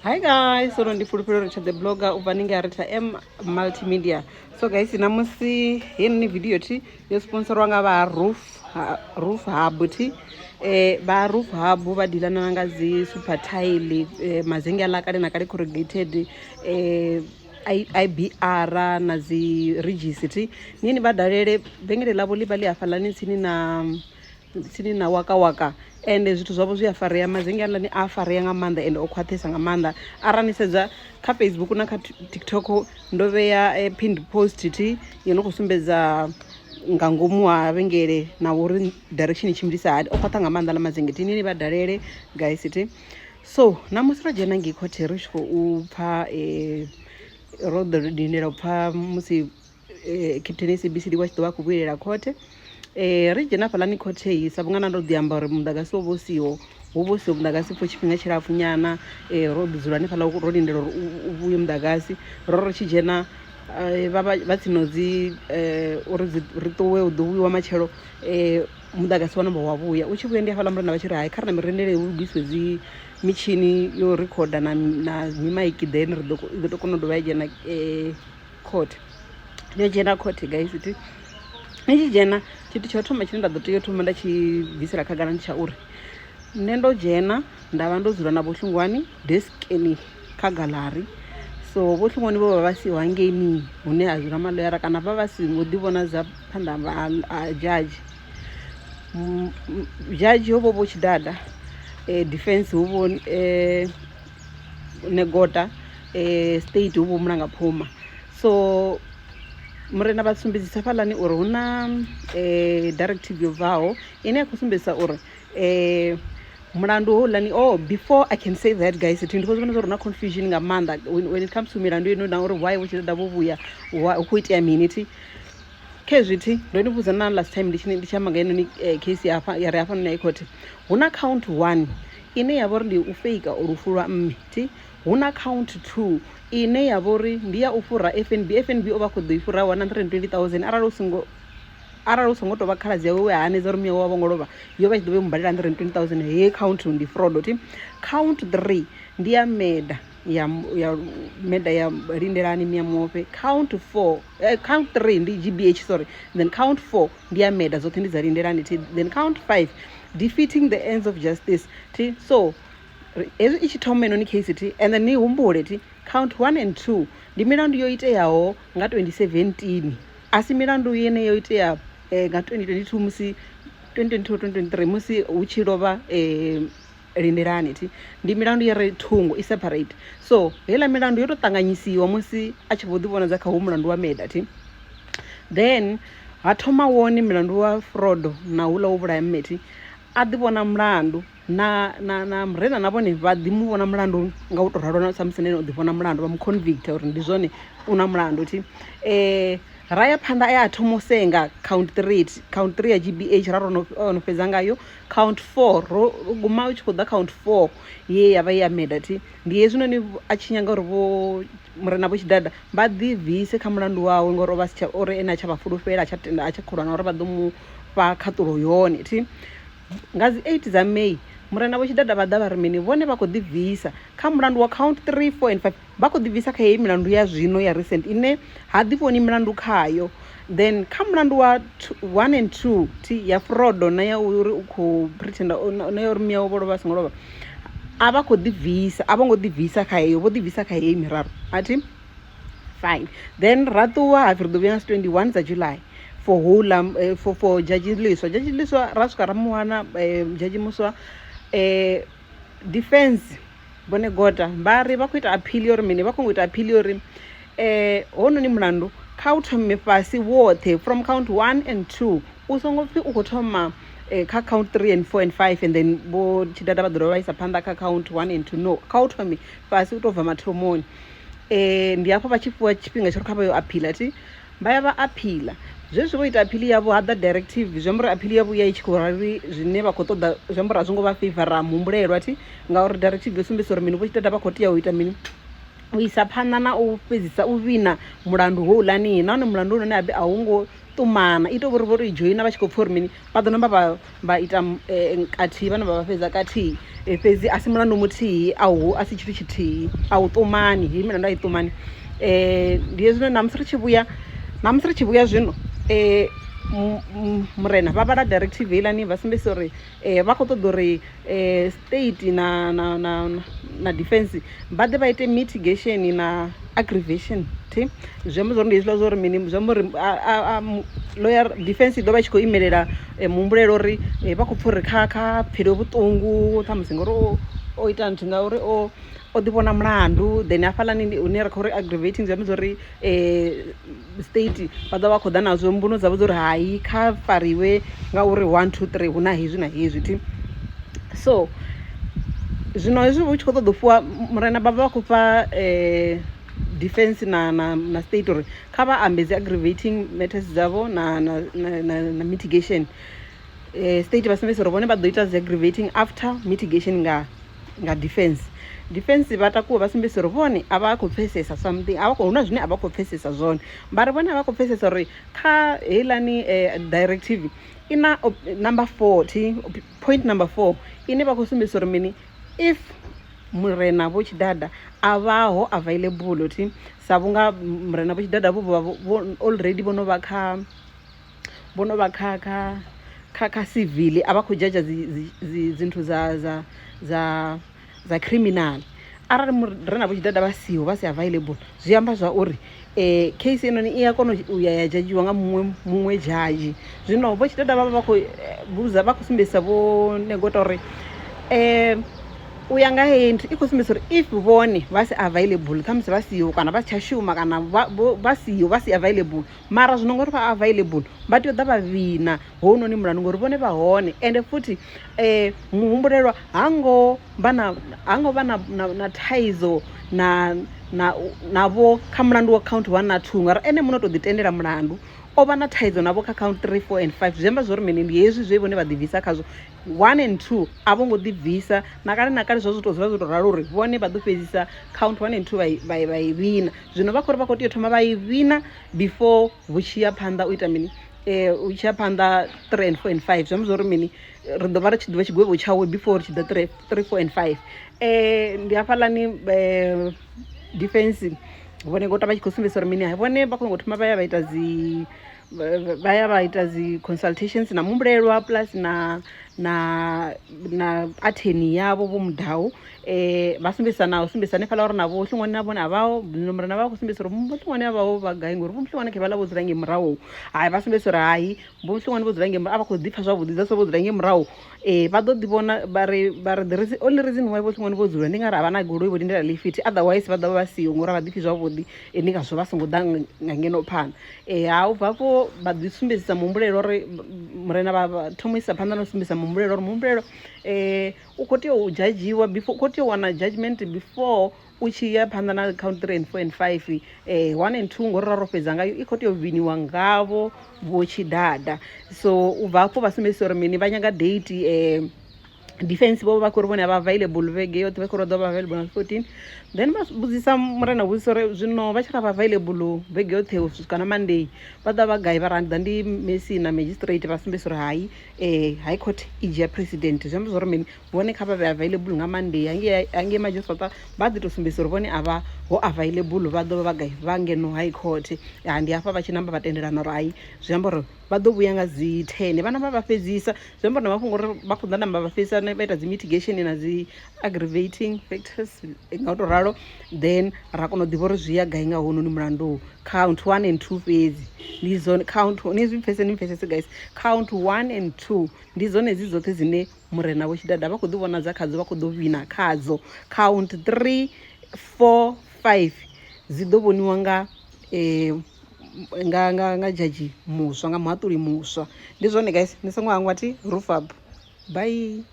Hi guys, so ndi fulufhelo ri the blogger ubva ninge a ri M multimedia. So guys, namusi heni video ti yo sponsorwa nga vha Roof Hub ti vha Roof Hub vha dilana nga dzi super tile mazengi ala kale na kale corrugated IBR na dzi registry nini vha dalele vhengele ḽavho ḽi vha ḽi hafhaḽani tsini na waka ende zwithu zwavho zwi a farea mazengi aḽani a farea nga maanḓa ende o khwaṱhesa nga maanḓa arali ni sedza kha Facebook na kha TikTok ndo vhea pinned post ti yo no khou sumbedza nga ngomu ha vhengele na uri direction tshimbilisa hani o khwaṱha nga maanḓa ḽa mazengi ti nini vha dalele guys ti so namusi ro dzhena ngei khothe ri tshi khou pfha ro dindela u pfha musi captain SABC wa tshi ḓo vha khou vhuyelela khothe ri dzhena fhaḽani khothe hii sa vhunga na ndo ḓi amba uri muḓagasi wo vhusiho hu vhusiho muḓagasi for tshifhinga tshilapfu nyana ro ḓi dzula hanefhaḽa ro lindela uri u vhuye muḓagasi ro tshi dzhena vha tsino dzi uri ri ṱuwe u ḓo vhuyiwa matshelo muḓagasi wa namba wa vhuya u tshi vhuya ndi hafhaḽa murena vha tshi ri hayi kha ri na mirendele hu lugiswe dzi mitshini yo rekhoda na mimaiki then ri ḓo tou kona u dovha ya dzhena khothe yo dzhena khothe guys ti ni tshi dzhena tshithu tsha u thoma tshine nda ḓo tea u thoma nda tshi bvisela khagala ndi tsha uri nṋe ndo dzhena nda vha ndo dzula na Vhohlungwane deskeni kha gaḽari so Vhohlungwane vho vha vha siho hangeini hune ha dzula maḽoyara kana vha singo ḓi vhona dza phanḓa ha jaji ho vho vho Tshidada defense hu vho Negota state hu vho Mulangapfuma so murena vha sumbedzisa fhaḽani uri hu na directive yo bvaho ine ya khou sumbedzisa uri mulandu houḽani before I can say that guys ndi khou zwivhona zwa uri hu na confusion nga maanḓa when it comes to milandu ino na uri why vho Tshidada vho vhuya hu khou itea mini ti khe zwithi ndo ni vhudza na last time ndi tshi amba nga henoni case ya ri hafhanoni ya ikhothe hu na count 1 ine ya vha uri ndi u feika uri u fulwa mme ti hu na count 2 ine ya vha uri ndi ya u fura FNB o vha khou ḓo i fura 120,000 arali u songo tou vha khaladzi yawe we hanedza uri miyawe wa vho ngo lovha yo vha tshi ḓo vha mubalela 120,000 hei count ndi fraud ti count 3 ndi ya meda ya lindelani miyamofe count 3 ndi GBH sorry then count 4 ndi ya meda dzoṱhe ndi dza lindelani ti then count 5 defeating the ends of justice ti so hezwi i tshi thoma inoni case ti and then ni humbule ti count 1 and 2 ndi milandu yo iteaho nga 2017 asi milandu yene yo itea nga 2022 musi 2023 musi hu tshi lovha lindelani ti ndi milandu ya ri thungo i separate so heiḽa milandu yo tou ṱanganyisiwa musi a tshi vho ḓi vhona dza kha hu mulandu wa meda ti then ha thoma wone milandu wa fraud na hula wo vhulaya mme ti a ḓi vhona mulandu na murena na vhone vha ḓi mu vhona mulandu nga u tou ralo na samusi nene u ḓi vhona mulandu vha mu convict uri ndi zwone u na mulandu ti ra ya phanḓa a thoma u senga count 3 ya GBH ra ro no fhedza ngayo count 4 ro guma u tshi khou ḓa count 4 ye ya vha ya meda ti ndi hezwinoni a tshi nyanga uri vho murena vho Tshidada vha ḓi bvise kha mulandu wawe ngori vha si uri ene a tsha vha fulufhela a tsha tenda a tsha khulwana uri vha ḓo mu fha khaṱulo yone ti nga dzi 8 dza May murena vho Tshidada vha ḓa vha ri mini vhone vha khou ḓi bvisa kha mulandu wa count 3 4 and 5 vha khou ḓi bvisa kha heyi milandu ya zwino ya recent ine ha ḓi vhoni milandu khayo then kha mulandu wa 1 and 2 ti ya fraud na ya uri u khou pretenda na ya uri miyawe vho lovha songo lovha a vha khou ḓi bvisa a vho ngo ḓi bvisa kha heyo vho ḓi bvisa kha heyi miraru ati fine then ra ṱuwa ha ri ḓo vhuya nga 21 dza July for for jaji liswa ra swika ra muwana jaji muswa defense vhone Gota vha ri vha khou ita appeal uri mini vha khou ita appeal uri hononi mulandu kha u thome fhasi woṱhe from count 1 and 2 u songo pfhi u khou thoma kha count 3 and 4 and 5 and then vho Tshidada vha ḓo dovha vha isa phanḓa kha count 1 and 2 no kha u thome fhasi u tou bva mathomoni ndi hafho vha tshi fhiwa tshifhinga tsho ri kha vha yo aphila ti vha ya vha aphila zwezwi vho ita aphili yavho ha ḓa directive zwi amba uri aphili yavho ya i tshi khou rali zwine vha khou ṱoḓa zwi amba uri a zwo ngo vha favora muhumbulelwa ti ngauri directive yo sumbedzisa uri mini vho Tshidada vha khou tea u ita mini u isa phanḓa na u fhedzisa u vhina mulandu houḽani nahone mulandu hone a hu ngo ṱumana ita uri vho ri joina vha tshi khou pfha uri mini vha ḓo namba vha ita kathihi vha namba vha fhedza kathihi fhedzi a si mulandu muthihi a si tshithu tshithihi a u ṱumani hei milandu a i ṱumani ndi hezwino namusi ri tshi vhuya zwino murena vha vhala directive heiḽani vha sumbedzisa uri vha khou ṱoḓa uri state na defense vha ḓe vha ite mitigation na aggravation zwi amba zwori ndi hezwiḽa zwa uri mini zwi amba uri lawyer defense i ḓo vha i tshi khou imelela muhumbulelo uri vha khou pfha uri kha pfhele vhuṱungu ṱhamusi ngori o ita nthu ngauri o ḓivhona mulandu then hafhaḽani hune ra khou ri aggravating zwi amba zwori state vha ḓo vha khou ḓa nazwo mbuno dzavho dza uri hayi kha fariwe ngauri 1 2 3 hu na hezwi na hezwi so zwino hezwi hu tshi khou ṱoḓa u fhiwa murena vha khou fha defense na state uri kha vha ambe dzi aggravating matters dzavho na mitigation state vha sumbedzisa uri vhone vha ḓo ita dzi aggravating after mitigation nga defense vha takuwa vha sumbedzisa uri vhone a vha khou pfesesa something hu na zwine a vha khou pfesesa zwone mbari vhone a vha khou pfesesa uri kha heiḽani directive i na point number 4 ine vha khou sumbedzisa uri mini if murena vho tshidada a vhaho available sa vhunga murena vho tshidada vho already vho no vha kha civil a vha khou judge dzinthu za criminal arali murena vho tshidada vha siho vha si available zwi amba zwa uri case inoni i a kona u ya judgiwa nga muṅwe judge zwino vho tshidada vha khou sumbedzisa vho negota uri u ya nga heyi nthu i khou sumbedzisa uri if vhone vha si available khamusi vha siho kana vha si tsha shuma kana vha si available mara zwino ngori vha available vha tea u ḓa vha vhina hounoni mulandu ngori vhone vha hone ende futhi muhumbulelwa ha ngo vha na thaidzo navho kha mulandu wa count 1 na 2 ngari ene muno to ḓitendela mulandu o vha na thaidzo navho kha count 3 4 and 5 zwi amba zwori mini ndi hezwi zwe vhone vha ḓibvisa khazwo 1 and 2 a vho ngo ḓibvisa na kale zwo to dzula zwo to ralo uri vhone vha ḓo fhedzisa count 1 and 2 vha i wina zwino vha khou ri vha khou tea u thoma vha i wina before vhu tshi ya phanḓa u ita mini u tshi ya phanḓa 3 and 4 and 5 zwi amba zwori mini ri ḓo vha ri tshi ḓivha tshigwevho tshawe before ri tshi ḓa 3 4 and 5 ndi hafhaḽani defense vhone ngo tavha tshi khou sumbedzisa uri mini vhone vha khou ngo thoma vha ya vha ita dzi consultations na muhumbulelwa plus na attorney yavho vho mudau vha sumbedzisane fhaḽa uri navho hlingwane na vhone avhaho murena vha khou sumbedzisa uri vho hlingwane avhaho vha gai ngori vho hlingwane khe vha ḽa vho dzula nge murahu hayi vha sumbedzisa uri hayi vho hlingwane vho dzula nge a vha khou ḓipfha zwavhuḓi dza so vho dzula nge murahu vha ḓo ḓivhona vha ri the only reason why vho hlingwane vho dzula ndi ngari a vha na goloi vho lindela lifiti otherwise vha ḓo vha vha siho ngori a vha ḓipfhi zwavhuḓi ndi ngazwo vha songo ḓa nga ngeno phanḓa ha u bva afho vha ḓi sumbedzisa muhumbulelo uri murena vha thoma isa phanḓa na u sumbedzisa muhumbulelo uri muhumbulelo u khou tea u judgiwa before u khou tea u wana judgment before u tshi ya phanḓa na count 3 and 4 and 5 1 and 2 ngori raro fhedza ngayo i khou tea u vhiniwa ngavho vho tshidada so u bva afho vha sumbedzisa uri mini vha nyaga date defense vho vha khou ri vhone vha available vhege yoṱhe vha khou ri ḓo vha available on 14 then vha vhudzisa murena vhudzisa uri zwino vha tshi ri vha available vhege yoṱhe u swika na monday vha ḓa vha gai vha randa ndi messi na magistrate vha sumbedzisa uri hayi high court i dzhia president zwi amba zwori mini vhone kha vha vhe available nga monday hange magistrate vha ḓi to sumbedzisa uri vhone a vha ho available vha ḓo vha gai vha ngeno high court ndi hafha vha tshi namba vha tendelana uri hayi zwi amba uri vha ḓo vhuya nga dzi 10 vha namba vha fhedzisa zwi amba na mafhungo uri vha khou ḓa namba vha fhedzisa vha ita dzi mitigation na dzi aggravating factors nga u to ralo then ra kona u ḓivha uri zwi ya gai nga hononi mulandu count 1 and 2 fhedzi ndi zone count ni zwi pfesese guys count 1 and 2 ndi dzone dzi dzoṱhe dzine murena vho tshidada vha khou ḓi vhonadza khadzo vha khou ḓo wina khadzo count 3 4 5 dzi ḓo vhoniwa nga jaji muswa nga muhaṱuli muswa ndi zwone guys ni songo hangwa ti roof up bye